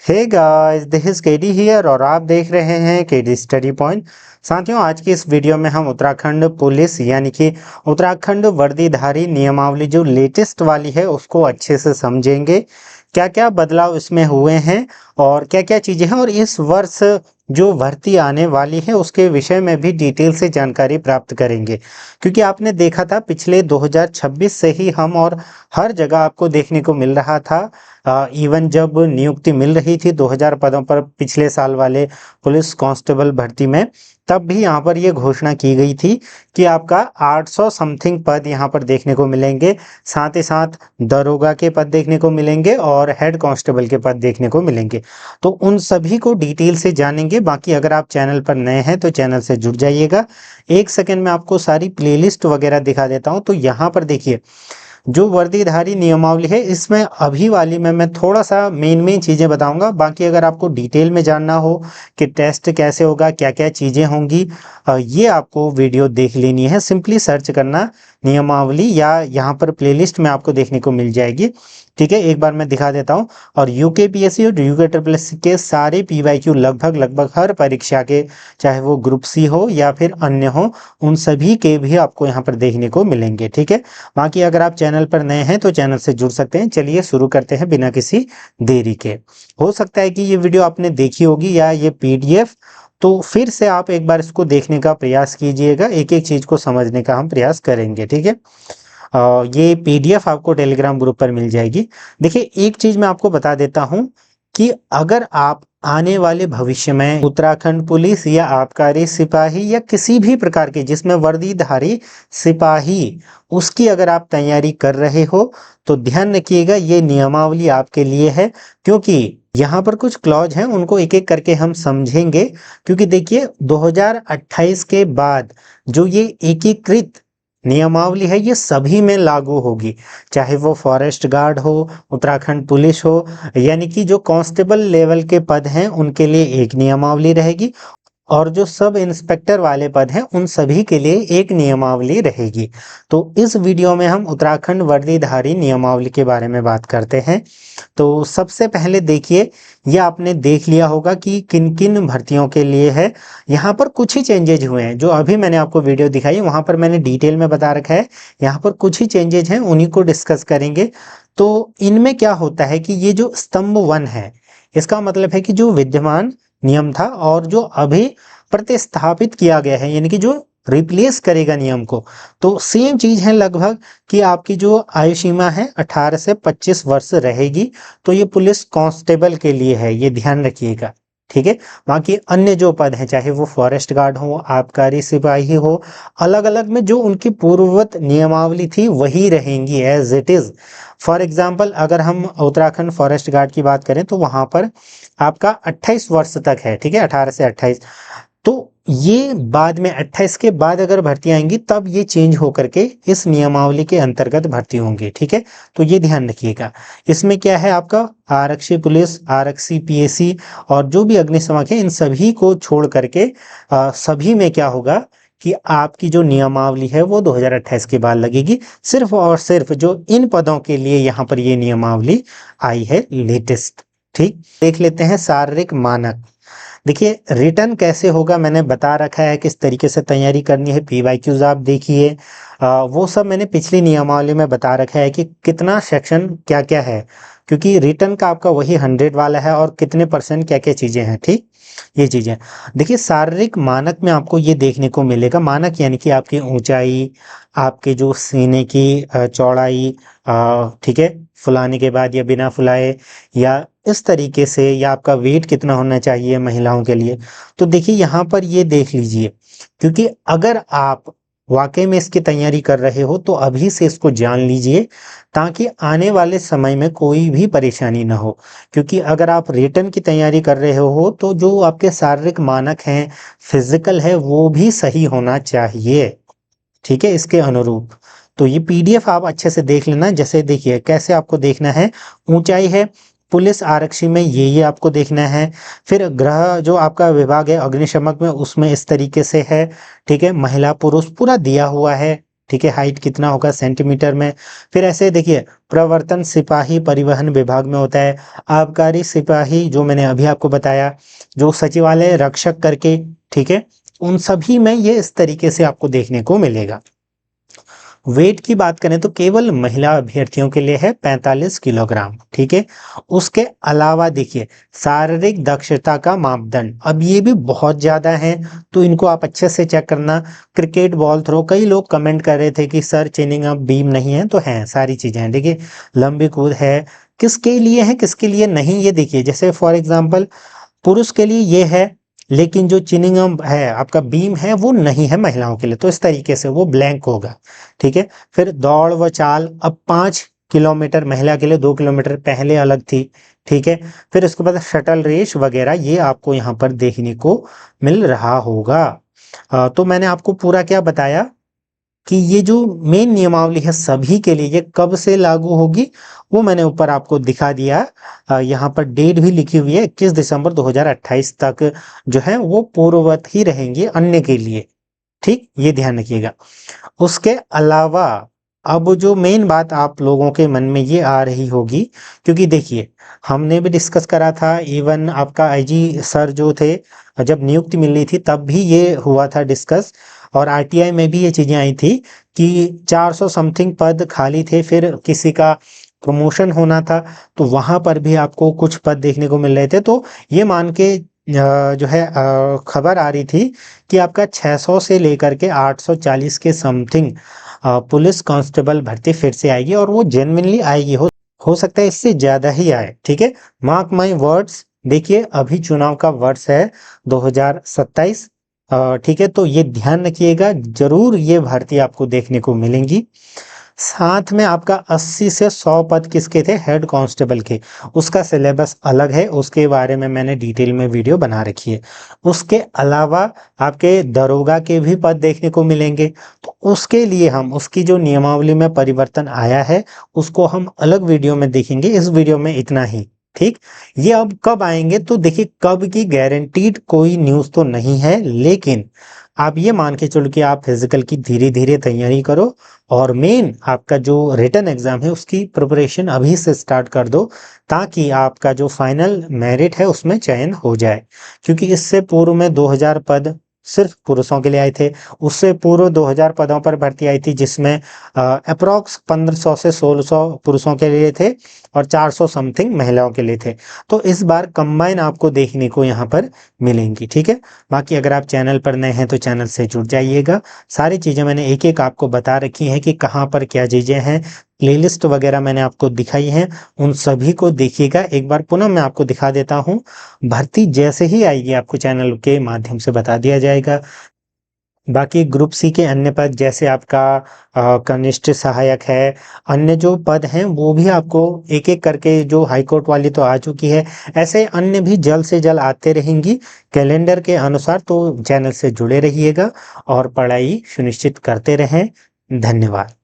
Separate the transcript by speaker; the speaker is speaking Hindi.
Speaker 1: Hey guys, this is KD here और आप देख रहे हैं केडी स्टडी पॉइंट। साथियों, आज की इस वीडियो में हम उत्तराखंड पुलिस यानी कि उत्तराखंड वर्दीधारी नियमावली जो लेटेस्ट वाली है उसको अच्छे से समझेंगे। क्या क्या बदलाव इसमें हुए हैं और क्या क्या चीज़ें हैं, और इस वर्ष जो भर्ती आने वाली है उसके विषय में भी डिटेल से जानकारी प्राप्त करेंगे। क्योंकि आपने देखा था पिछले 2026 से ही हम और हर जगह आपको देखने को मिल रहा था। इवन जब नियुक्ति मिल रही थी 2000 पदों पर पिछले साल वाले पुलिस कांस्टेबल भर्ती में, तब भी यहाँ पर ये घोषणा की गई थी कि आपका 800 समथिंग पद यहाँ पर देखने को मिलेंगे। साथ ही साथ दरोगा के पद देखने को मिलेंगे और हेड कांस्टेबल के पद देखने को मिलेंगे। तो उन सभी को डिटेल से जानेंगे। बाकी अगर आप चैनल पर नए हैं तो चैनल से जुड़ जाइएगा। एक सेकंड में आपको सारी प्लेलिस्ट वगैरह दिखा देता हूँ। तो यहाँ पर देखिए, जो वर्दीधारी नियमावली है इसमें अभी वाली में मैं थोड़ा सा मेन चीज़ें बताऊंगा। बाकी अगर आपको डिटेल में जानना हो कि टेस्ट कैसे होगा, क्या क्या चीज़ें होंगी, ये आपको वीडियो देख लेनी है। सिंपली सर्च करना नियमावली, या यहाँ पर प्लेलिस्ट में आपको देखने को मिल जाएगी। ठीक है, एक बार मैं दिखा देता हूँ। और यूकेपीएससी और यूके के सारे पीवाईक्यू लगभग हर परीक्षा के, चाहे वो ग्रुप सी हो या फिर अन्य हो, उन सभी के भी आपको यहाँ पर देखने को मिलेंगे। ठीक है, बाकी अगर आप चैनल पर नए हैं तो चैनल से जुड़ सकते हैं। चलिए शुरू करते हैं बिना किसी देरी के। हो सकता है कि ये वीडियो आपने देखी होगी या ये पीडीएफ, तो फिर से आप एक बार इसको देखने का प्रयास कीजिएगा। एक एक चीज को समझने का हम प्रयास करेंगे। ठीक है, ये पीडीएफ आपको टेलीग्राम ग्रुप पर मिल जाएगी। देखिए, एक चीज मैं आपको बता देता हूं कि अगर आप आने वाले भविष्य में उत्तराखंड पुलिस या आबकारी सिपाही या किसी भी प्रकार के जिसमें वर्दीधारी सिपाही, उसकी अगर आप तैयारी कर रहे हो तो ध्यान रखिएगा, ये नियमावली आपके लिए है। क्योंकि यहाँ पर कुछ क्लॉज हैं, उनको एक एक करके हम समझेंगे। क्योंकि देखिए, 2028 के बाद जो ये एकीकृत नियमावली है ये सभी में लागू होगी, चाहे वो फॉरेस्ट गार्ड हो, उत्तराखंड पुलिस हो, यानी कि जो कांस्टेबल लेवल के पद हैं उनके लिए एक नियमावली रहेगी, और जो सब इंस्पेक्टर वाले पद हैं उन सभी के लिए एक नियमावली रहेगी। तो इस वीडियो में हम उत्तराखंड वर्दीधारी नियमावली के बारे में बात करते हैं। तो सबसे पहले देखिए, ये आपने देख लिया होगा कि किन किन भर्तियों के लिए है। यहाँ पर कुछ ही चेंजेज हुए हैं, जो अभी मैंने आपको वीडियो दिखाई वहां पर मैंने डिटेल में बता रखा है। यहाँ पर कुछ ही चेंजेज हैं, उन्हीं को डिस्कस करेंगे। तो इनमें क्या होता है कि ये जो स्तंभ 1 है, इसका मतलब है कि जो विद्यमान नियम था और जो अभी प्रतिस्थापित किया गया है, यानी कि जो रिप्लेस करेगा नियम को, तो सेम चीज है लगभग कि आपकी जो आयु सीमा है 18 से 25 वर्ष रहेगी। तो ये पुलिस कांस्टेबल के लिए है, ये ध्यान रखिएगा। ठीक है, बाकी अन्य जो पद हैं, चाहे वो फॉरेस्ट गार्ड हो, आबकारी सिपाही हो, अलग अलग में जो उनकी पूर्ववत नियमावली थी वही रहेंगी as it is. For example, अगर हम उत्तराखंड फॉरेस्ट गार्ड की बात करें तो वहां पर आपका 28 वर्ष तक है। ठीक है, 18 से 28। तो ये बाद में 28 के बाद अगर भर्ती आएंगी तब ये चेंज होकर के इस नियमावली के अंतर्गत भर्ती होंगी। ठीक है, तो ये ध्यान रखिएगा। इसमें क्या है, आपका आरक्षी पुलिस, आरक्षी पीएसी और जो भी अग्निशमक है, इन सभी को छोड़ करके सभी में क्या होगा कि आपकी जो नियमावली है वो 2028 के बाद लगेगी। सिर्फ और सिर्फ जो इन पदों के लिए यहाँ पर ये नियमावली आई है लेटेस्ट। ठीक, देख लेते हैं शारीरिक मानक। देखिए, रिटर्न कैसे होगा मैंने बता रखा है, किस तरीके से तैयारी करनी है। पीवाईक्यूज आप देखिए, वो सब मैंने पिछली नियमावली में बता रखा है कि कितना सेक्शन क्या क्या है। क्योंकि रिटर्न का आपका वही 100 वाला है और कितने % क्या क्या चीजें हैं। ठीक, ये चीजें देखिए। शारीरिक मानक में आपको ये देखने को मिलेगा, मानक यानी कि आपकी ऊंचाई, आपके जो सीने की चौड़ाई, ठीक है, फुलाने के बाद या बिना फुलाए, या इस तरीके से, या आपका वेट कितना होना चाहिए महिलाओं के लिए। तो देखिए, यहाँ पर ये देख लीजिए, क्योंकि अगर आप वाकई में इसकी तैयारी कर रहे हो तो अभी से इसको जान लीजिए, ताकि आने वाले समय में कोई भी परेशानी ना हो। क्योंकि अगर आप रिटर्न की तैयारी कर रहे हो तो जो आपके शारीरिक मानक हैं, फिजिकल है, वो भी सही होना चाहिए। ठीक है, इसके अनुरूप। तो ये पीडीएफ आप अच्छे से देख लेना। जैसे देखिए कैसे आपको देखना है, ऊंचाई है पुलिस आरक्षी में ये आपको देखना है। फिर गृह जो आपका विभाग है अग्निशमक में, उसमें इस तरीके से है। ठीक है, महिला पुरुष पूरा दिया हुआ है। ठीक है, हाइट कितना होगा सेंटीमीटर में। फिर ऐसे देखिए, प्रवर्तन सिपाही परिवहन विभाग में होता है, आबकारी सिपाही जो मैंने अभी आपको बताया, जो सचिवालय रक्षक करके, ठीक है, उन सभी में ये इस तरीके से आपको देखने को मिलेगा। वेट की बात करें तो केवल महिला अभ्यर्थियों के लिए है 45 किलोग्राम, ठीक है। उसके अलावा देखिए, शारीरिक दक्षता का मापदंड, अब ये भी बहुत ज्यादा है, तो इनको आप अच्छे से चेक करना। क्रिकेट बॉल थ्रो, कई लोग कमेंट कर रहे थे कि सर चेनिंग अप बीम नहीं है, तो है, सारी चीजें हैं। देखिए, लंबी कूद है, किसके लिए है किसके लिए नहीं, ये देखिए, जैसे फॉर एग्जाम्पल पुरुष के लिए ये है, लेकिन जो चिनिंगम है आपका बीम है वो नहीं है महिलाओं के लिए, तो इस तरीके से वो ब्लैंक होगा, ठीक है। फिर दौड़ व चाल, अब 5 किलोमीटर महिला के लिए, 2 किलोमीटर पहले अलग थी, ठीक है। फिर उसके बाद शटल रेस वगैरह ये आपको यहाँ पर देखने को मिल रहा होगा। तो मैंने आपको पूरा क्या बताया कि ये जो मेन नियमावली है सभी के लिए, ये कब से लागू होगी वो मैंने ऊपर आपको दिखा दिया। यहाँ पर डेट भी लिखी हुई है, 21 दिसंबर 2028 तक जो है वो पूर्ववत ही रहेंगी अन्य के लिए, ठीक, ये ध्यान रखिएगा। उसके अलावा अब जो मेन बात आप लोगों के मन में ये आ रही होगी, क्योंकि देखिए हमने भी डिस्कस करा था, इवन आपका आईजी सर जो थे, जब नियुक्ति मिल रही थी तब भी ये हुआ था डिस्कस, और आरटीआई में भी ये चीजें आई थी कि 400 समथिंग पद खाली थे, फिर किसी का प्रमोशन होना था, तो वहां पर भी आपको कुछ पद देखने को मिल रहे थे। तो ये मान के जो है खबर आ रही थी कि आपका 600 से लेकर के 840 के समथिंग पुलिस कांस्टेबल भर्ती फिर से आएगी, और वो जेन्युइनली आएगी, हो सकता है इससे ज्यादा ही आए, ठीक है। मार्क माई वर्ड्स, देखिए अभी चुनाव का वर्ष है 2027, ठीक है, तो ये ध्यान रखिएगा, जरूर ये भर्ती आपको देखने को मिलेंगी। साथ में आपका 80 से 100 पद किसके थे, हेड कांस्टेबल के, उसका सिलेबस अलग है, उसके बारे में मैंने डिटेल में वीडियो बना रखी है। उसके अलावा आपके दरोगा के भी पद देखने को मिलेंगे, तो उसके लिए हम, उसकी जो नियमावली में परिवर्तन आया है उसको हम अलग वीडियो में देखेंगे, इस वीडियो में इतना ही, ठीक। ये अब कब आएंगे तो देखिए, कब की गारंटीड कोई न्यूज़ तो नहीं है, लेकिन आप ये मान के चलो कि आप फिजिकल की धीरे धीरे तैयारी करो, और मेन आपका जो रिटन एग्जाम है उसकी प्रिपरेशन अभी से स्टार्ट कर दो, ताकि आपका जो फाइनल मेरिट है उसमें चयन हो जाए। क्योंकि इससे पूर्व में 2000 पद सिर्फ पुरुषों के लिए आए थे, उससे पूर्व 2000 पदों पर भर्ती आई थी, जिसमें अप्रोक्स 1500 से 1600 पुरुषों के लिए थे और 400 समथिंग महिलाओं के लिए थे। तो इस बार कंबाइन आपको देखने को यहाँ पर मिलेंगी, ठीक है। बाकी अगर आप चैनल पर नए हैं तो चैनल से जुड़ जाइएगा, सारी चीज़ें मैंने एक एक आपको बता रखी हैं कि कहाँ पर क्या चीज़ें हैं, प्लेलिस्ट वगैरह मैंने आपको दिखाई हैं, उन सभी को देखिएगा। एक बार पुनः मैं आपको दिखा देता हूँ, भर्ती जैसे ही आएगी आपको चैनल के माध्यम से बता दिया जाएगा। बाकी ग्रुप सी के अन्य पद जैसे आपका कनिष्ठ सहायक है, अन्य जो पद हैं वो भी आपको एक एक करके, जो हाईकोर्ट वाली तो आ चुकी है, ऐसे अन्य भी जल्द से जल्द आते रहेंगी कैलेंडर के अनुसार। तो चैनल से जुड़े रहिएगा और पढ़ाई सुनिश्चित करते रहें। धन्यवाद।